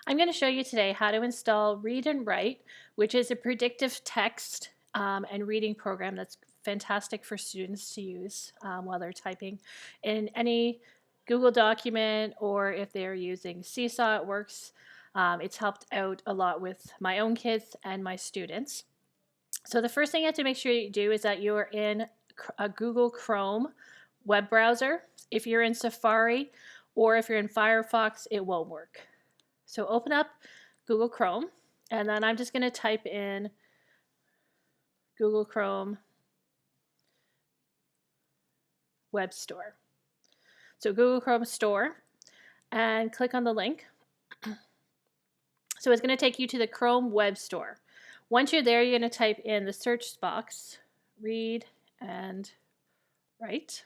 I'm going to show you today how to install Read&Write, which is a predictive text and reading program that's fantastic for students to use while they're typing in any Google document, or if they're using SeeSaw, it works. It's helped out a lot with my own kids and my students. So the first thing you have to make sure you do is that you're in a Google Chrome web browser. If you're in Safari or if you're in Firefox, it won't work. So open up Google Chrome, and then I'm just going to type in Google Chrome Web Store. So Google Chrome Store, and click on the link. So it's going to take you to the Chrome Web Store. Once you're there, you're going to type in the search box, Read and Write.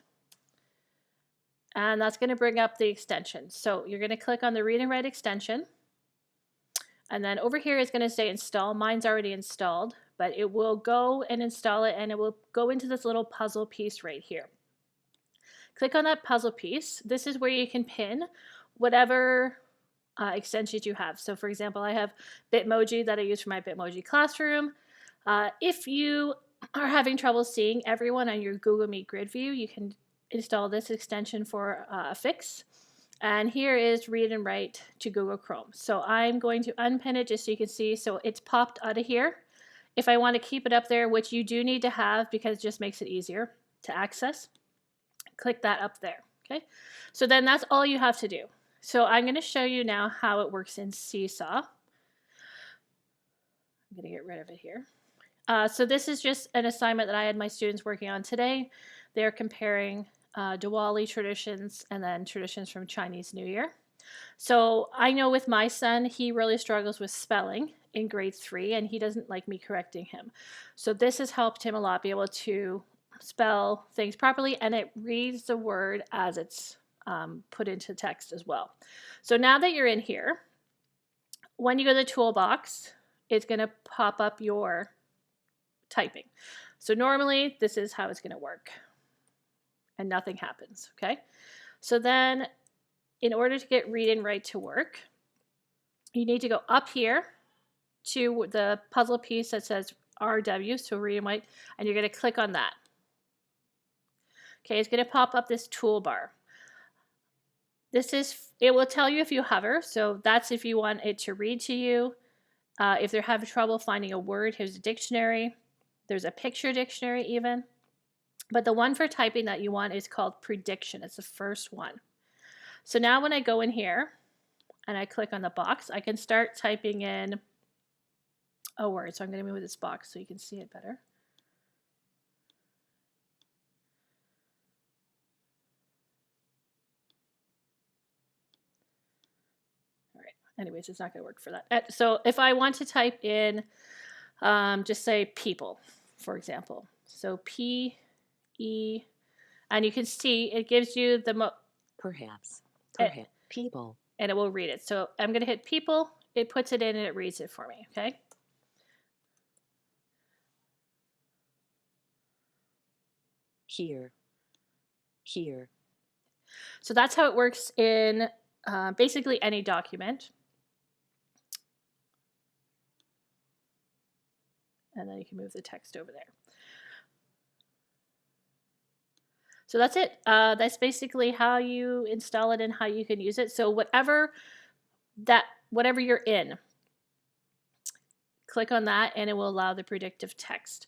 And that's going to bring up the extension. So you're going to click on the Read and Write extension. And then over here it's going to say install. Mine's already installed, but it will go and install it, and it will go into this little puzzle piece right here. Click on that puzzle piece. This is where you can pin whatever extensions you have. So for example, I have Bitmoji that I use for my Bitmoji classroom. If you are having trouble seeing everyone on your Google Meet grid view, you can install this extension for a fix. And here is Read and Write to Google Chrome. So I'm going to unpin it just so you can see. So it's popped out of here. If I want to keep it up there, which you do need to have because it just makes it easier to access, click that up there. Okay, so then that's all you have to do. So I'm going to show you now how it works in SeeSaw. I'm going to get rid of it here. So this is just an assignment that I had my students working on today. They're comparing Diwali traditions and then traditions from Chinese New Year. So I know with my son, he really struggles with spelling in grade 3, and he doesn't like me correcting him. So this has helped him a lot, be able to spell things properly, and it reads the word as it's put into text as well. So now that you're in here, when you go to the toolbox, it's going to pop up your typing. So normally this is how it's going to work, and nothing happens. Okay, so then in order to get Read and Write to work, you need to go up here to the puzzle piece that says RW, so Read and Write, and you're going to click on that. Okay, it's going to pop up this toolbar. It will tell you if you hover, so that's if you want it to read to you. If they're having trouble finding a word, here's a dictionary. There's a picture dictionary even. But the one for typing that you want is called prediction. It's the first one. So now when I go in here and I click on the box, I can start typing in a word. So I'm going to move this box so you can see it better. All right. Anyways, it's not going to work for that. So if I want to type in, just say people, for example. So P-E, and you can see it gives you the Perhaps. People. And it will read it. So I'm going to hit people, it puts it in and it reads it for me, okay? Here. Here. So that's how it works in basically any document. And then you can move the text over there. So that's it. That's basically how you install it and how you can use it. So whatever you're in, click on that and it will allow the predictive text.